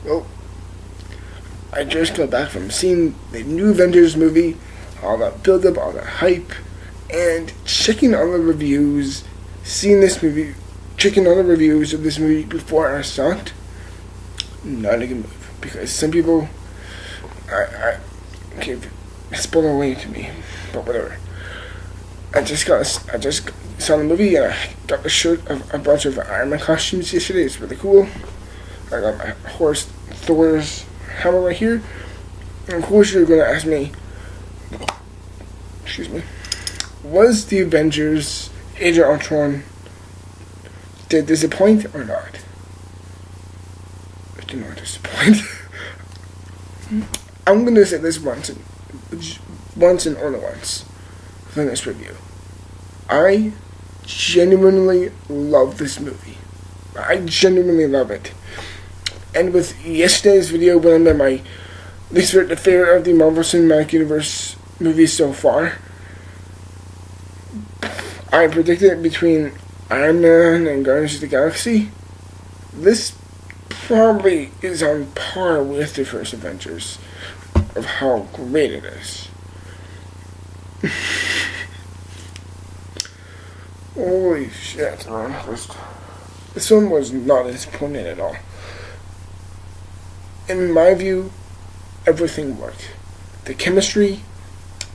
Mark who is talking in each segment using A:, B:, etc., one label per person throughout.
A: Well, I just got back from seeing the new Avengers movie, all that build up, all that hype, and checking all the reviews, seeing this movie, checking all the reviews of this movie before I saw it. Not a good move, because some people, I gave spoiler away to me, but whatever. I just saw the movie and I got the shirt of a bunch of Iron Man costumes yesterday. It's really cool. I got my horse Thor's hammer right here. And of course you're going to ask me, was the Avengers Age of Ultron did disappoint or not? It did not disappoint. I'm going to say this once and only once for this review. I genuinely love this movie. I genuinely love it. And with yesterday's video, when I'm at my least favorite of the Marvel Cinematic Universe movies so far, I predicted between Iron Man and Guardians of the Galaxy, this probably is on par with the first Avengers of how great it is. Holy shit, man. This one was not disappointing at all. In my view, everything worked. The chemistry,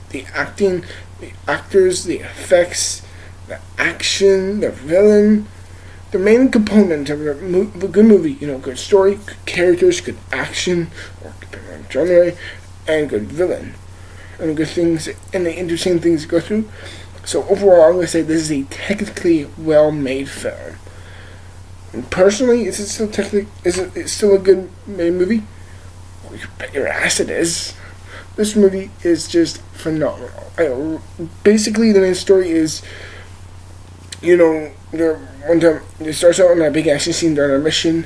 A: the acting, the actors, the effects, the action, the villain, the main component of a good movie, good story, good characters, good action, or depending on genre, and good villain, and good things, and the interesting things to go through. So overall, I'm going to say this is a technically well-made film. And personally, is it still a good made movie? Well, you bet your ass it is. This movie is just phenomenal. Basically, the main story is, one time it starts out in that big action scene during a mission,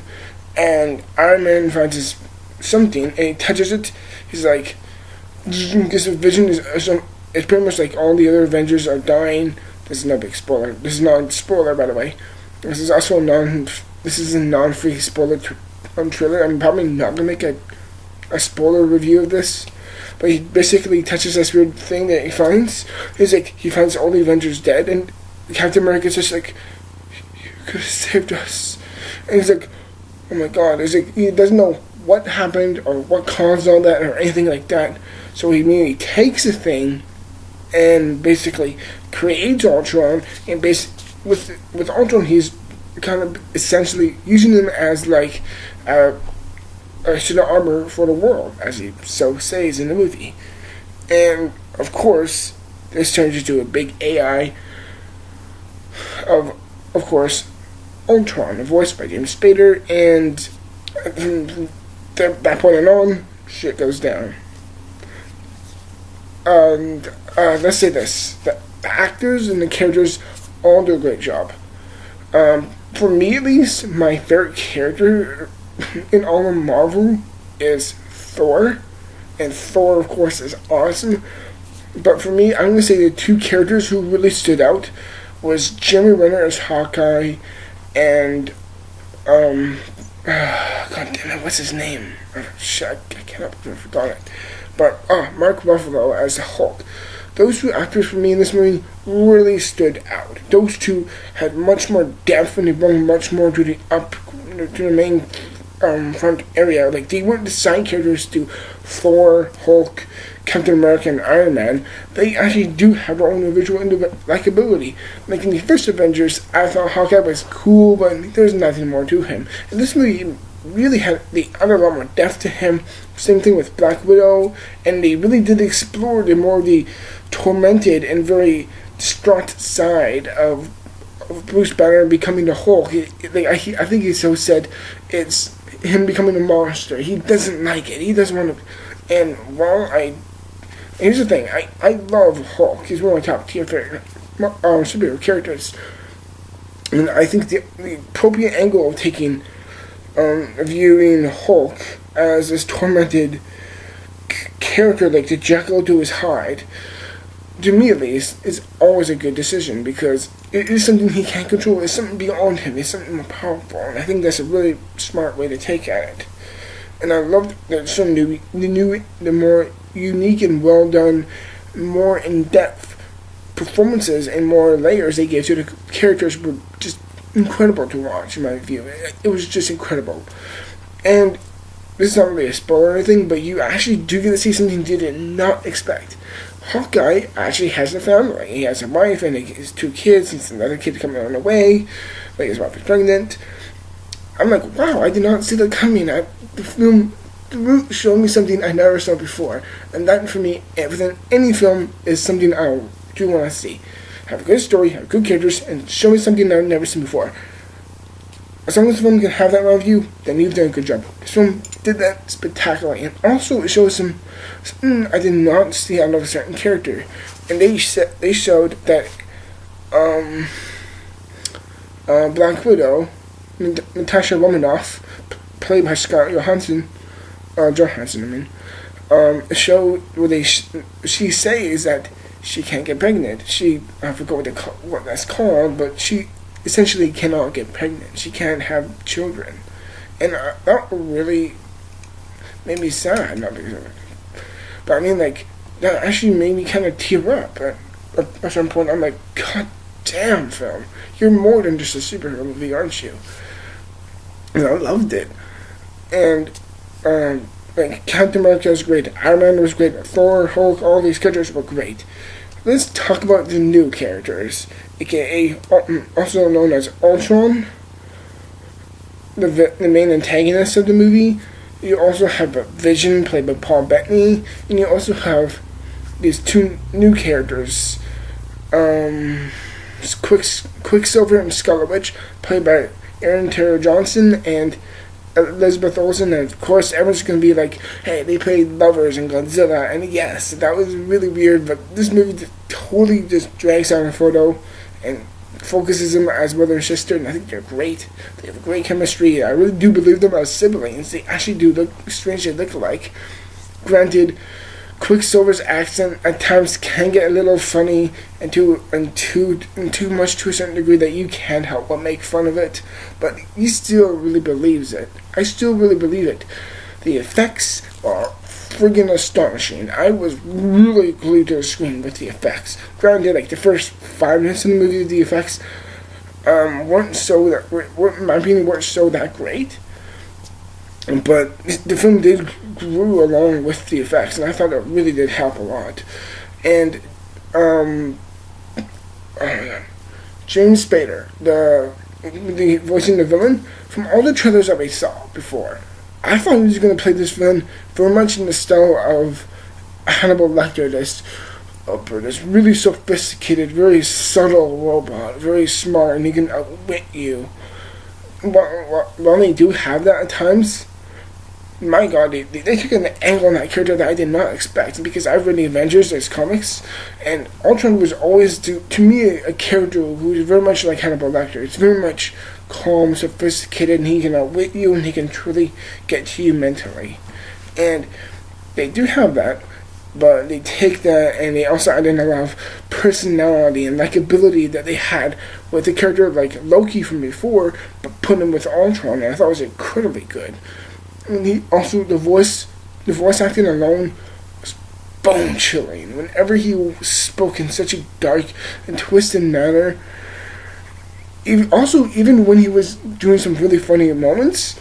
A: and Iron Man finds something, and he touches it. He's like, this vision is it's pretty much like all the other Avengers are dying. This is no big spoiler. This is not a spoiler, by the way. This is also a non-free spoiler trailer. I'm probably not gonna make a spoiler review of this, but he basically touches this weird thing that he finds. He finds all the Avengers dead, and Captain America's just like, you could have saved us. And he's like, oh my god. He doesn't know what happened or what caused all that or anything like that. So he immediately takes the thing and basically creates Ultron, and with Ultron he's kind of essentially using him as like a suit of armor for the world, as he so says in the movie. And of course this turns into a big AI of course Ultron, voiced by James Spader, and from that point on, shit goes down. And let's say this: the actors and the characters all do a great job. For me, at least, my favorite character in all of Marvel is Thor, and Thor, of course, is awesome. But for me, I'm gonna say the two characters who really stood out was Jeremy Renner as Hawkeye, and god damn it, what's his name? Shit, I cannot believe I forgot it. But Mark Ruffalo as the Hulk. Those two actors for me in this movie really stood out. Those two had much more depth, and they brought much more to the main front area. Like, they weren't the side characters to Thor, Hulk, Captain America, and Iron Man. They actually do have their own individual likability. Like in the first Avengers, I thought Hawkeye was cool, but there's nothing more to him. And this movie really had a lot more depth to him. Same thing with Black Widow, and they really did explore the more the tormented and very distraught side of Bruce Banner becoming the Hulk. I think he so said it's him becoming a monster. He doesn't like it. He doesn't want to. And here's the thing: I love Hulk. He's one of my top tier favorite superhero characters, and I think the appropriate angle of taking viewing Hulk as this tormented character, like the Jekyll to his Hyde, to me at least, is always a good decision, because it is something he can't control. It's something beyond him. It's something more powerful, and I think that's a really smart way to take at it. And I loved that some the more unique and well done, more in depth performances and more layers they gave to the characters were just incredible to watch in my view. It was just incredible. And this is not really a spoiler or anything, but you actually do get to see something you did not expect. Hawkeye actually has a family. He has a wife and his 2 kids, and another kid coming on the way. Like his wife is pregnant. I'm like, wow, I did not see that coming. The film showed me something I never saw before. And that for me, within any film, is something I do want to see. Have a good story, have good characters, and show me something I've never seen before. As long as the film can have that review, then you've done a good job. This film did that spectacularly, and also it shows something I did not see out of a certain character. And they showed that Black Widow, Natasha Romanoff, played by Scarlett Johansson, showed where she says that she can't get pregnant. I forgot what that's called, but she essentially cannot get pregnant. She can't have children. And that really made me sad, not because of it. But I mean, like, that actually made me kind of tear up. At some point, I'm like, God damn, film. You're more than just a superhero movie, aren't you? And I loved it. And, like, Captain America was great. Iron Man was great. Thor, Hulk, all these characters were great. Let's talk about the new characters, aka also known as Ultron, the main antagonist of the movie. You also have Vision, played by Paul Bettany, and you also have these 2 new characters, Quicksilver and Scarlet Witch, played by Aaron Taylor Johnson and Elizabeth Olsen. And of course, everyone's going to be like, hey, they played lovers in Godzilla. And yes, that was really weird, but this movie totally just drags out a photo and focuses them as brother and sister, and I think they're great. They have a great chemistry. I really do believe them as siblings. They actually do look strangely look alike. Granted, Quicksilver's accent at times can get a little funny and too much to a certain degree that you can't help but make fun of it, but he still really believes it. I still really believe it. The effects are friggin' astonishing. I was really glued to the screen with the effects. Granted, like the first 5 minutes of the movie, the effects weren't so that great. But the film did grow along with the effects, and I thought it really did help a lot. And James Spader, the voicing the villain, from all the trailers that we saw before, I thought he was going to play this villain very much in the style of Hannibal Lecter, this really sophisticated, very subtle robot, very smart, and he can outwit you. While they do have that at times, my God, they took an angle on that character that I did not expect, because I've read the Avengers, there's comics, and Ultron was always, to me, a character who is very much like Hannibal Lecter. It's very much calm, sophisticated, and he can outwit you, and he can truly get to you mentally. And they do have that, but they take that and they also add in a lot of personality and likability that they had with the character like Loki from before, but put him with Ultron, and I thought it was incredibly good. And the voice acting alone was bone chilling. Whenever he spoke in such a dark and twisted manner, even when he was doing some really funny moments,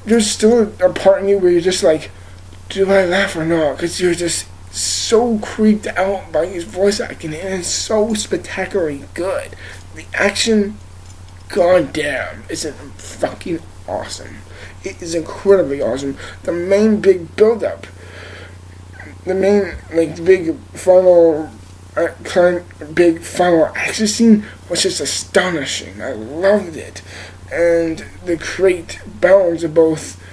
A: there's still a part in you where you're just like, do I laugh or not? Because you're just so creeped out by his voice acting, and it's so spectacularly good. The action, goddamn, is fucking awesome. It is incredibly awesome. The main big build-up, big final action scene was just astonishing. I loved it, and the great balance of both.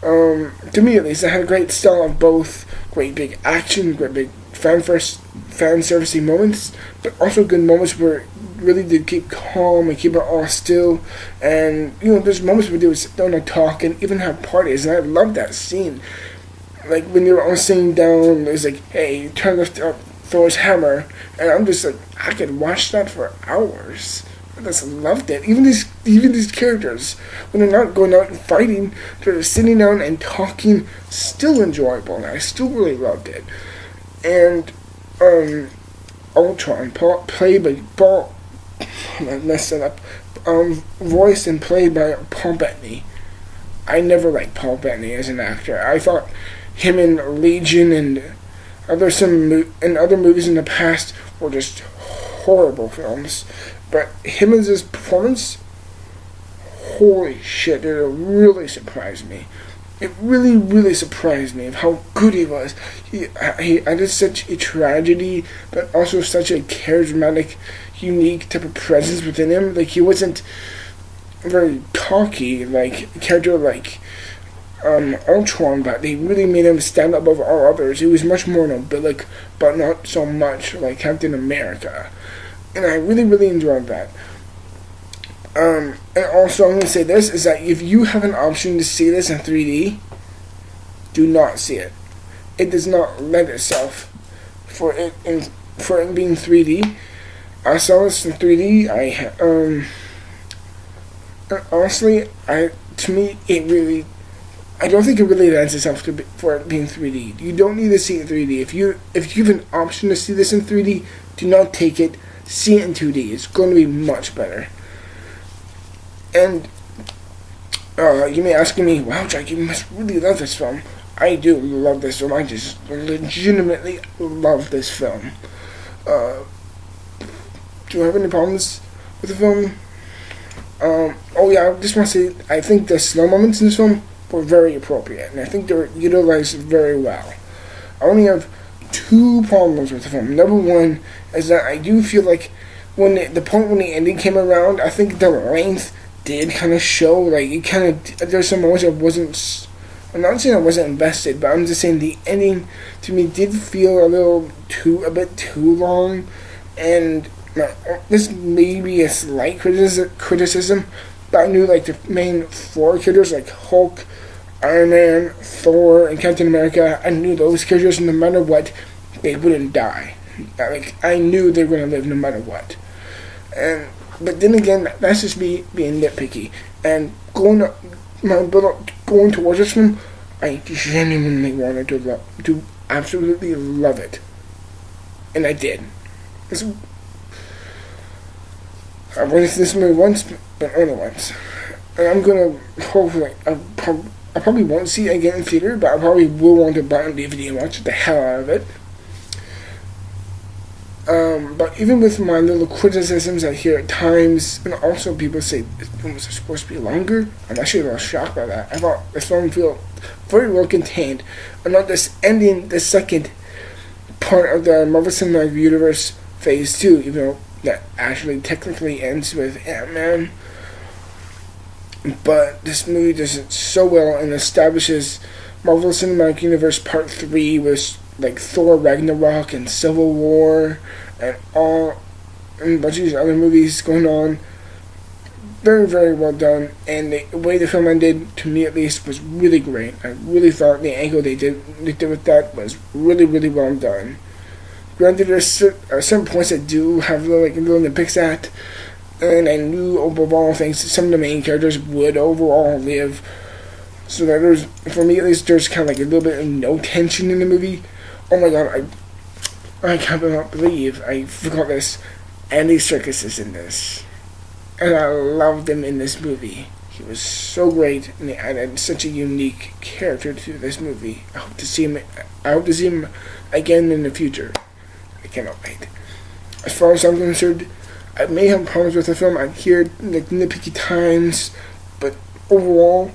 A: To me at least, it had a great style of both great big action, great big fan servicey moments, but also good moments where it really did keep calm and keep it all still. And there's moments where they would sit down and talk and even have parties, and I loved that scene. Like when they were all sitting down, it was like, hey, turn lift up Thor's hammer, and I'm just like, I could watch that for hours. I just loved it. Even these characters, when they're not going out and fighting, they're sitting down and talking, still enjoyable, and I still really loved it. And Ultron, played by Paul, I messed it up. Voiced and played by Paul Bettany. I never liked Paul Bettany as an actor. I thought him in Legion and other movies in the past were just horrible films. But him as his performance, holy shit, it really surprised me. It really, really surprised me of how good he was. He had such a tragedy, but also such a charismatic, unique type of presence within him. Like, he wasn't very talky, like a character like Ultron, but they really made him stand above all others. He was much more nobilic, but not so much like Captain America. And I really, really enjoyed that. And also, I'm going to say this, is that if you have an option to see this in 3D, do not see it. It does not lend itself for it being 3D. I saw this in 3D. Honestly, to me, I don't think it really lends itself for it being 3D. You don't need to see it in 3D. If you have an option to see this in 3D, do not take it. See it in 2D. It's going to be much better. And you may ask me, wow, Jack, you must really love this film. I do love this film. I just legitimately love this film. Do you have any problems with the film? Oh yeah, I just want to say, I think the slow moments in this film were very appropriate, and I think they were utilized very well. I only have 2 problems with the film. Number one is that I do feel like when the point when the ending came around, I think the length did kind of show, like, it kind of, there's some moments I wasn't, I'm not saying I wasn't invested, but I'm just saying the ending, to me, did feel a bit too long, and this may be a slight criticism, but I knew, like, the main 4 characters, like Hulk, Iron Man, Thor, and Captain America, I knew those characters, no matter what, they wouldn't die. Like, I knew they were going to live no matter what. But then again, that's just me being nitpicky. And going towards this film, I genuinely wanted to absolutely love it. And I did. I went to this movie once, but only once. And I'm going to, hopefully, I probably won't see it again in theater, but I probably will want to buy it on DVD and watch the hell out of it. But even with my little criticisms I hear at times, and also people say this film was supposed to be longer, I'm actually a little shocked by that. I thought this film felt very well contained, and not just ending the second part of the Marvel Cinematic Universe Phase 2, even though that actually technically ends with Ant-Man. But this movie does it so well and establishes Marvel Cinematic Universe Part 3 with like Thor Ragnarok and Civil War and a bunch of these other movies going on. Very, very well done, and the way the film ended, to me at least, was really great. I really thought the angle they did with that was really, really well done. Granted, there's certain points that do have little nitpicks at, and I knew above all things some of the main characters would overall live. So that for me at least, there's kind of like a little bit of no tension in the movie. Oh my god, I cannot believe I forgot this. Andy Serkis is in this. And I loved him in this movie. He was so great, and he added such a unique character to this movie. I hope to see him again in the future. I cannot wait. As far as I'm concerned, I may have problems with the film. I hear like nitpicky times, but overall,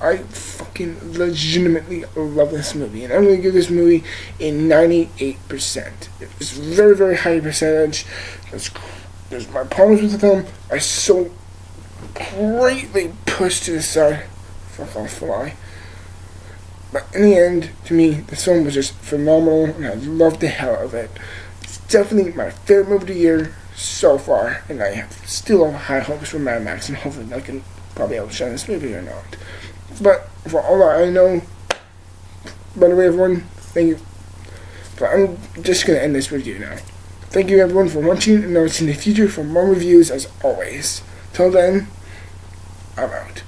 A: I fucking legitimately love this movie, and I'm going to give this movie a 98%. It's a very, very high percentage. There's my problems with the film are so greatly pushed to the side. Fuck off, why? But in the end, to me, this film was just phenomenal, and I loved the hell out of it. It's definitely my favorite movie of the year so far, and I still have high hopes for Mad Max, and hopefully I can probably outshine this movie or not. But for all that I know, by the way, everyone, thank you. But I'm just going to end this review now. Thank you everyone for watching, and I'll see you in the future for more reviews as always. Till then, I'm out.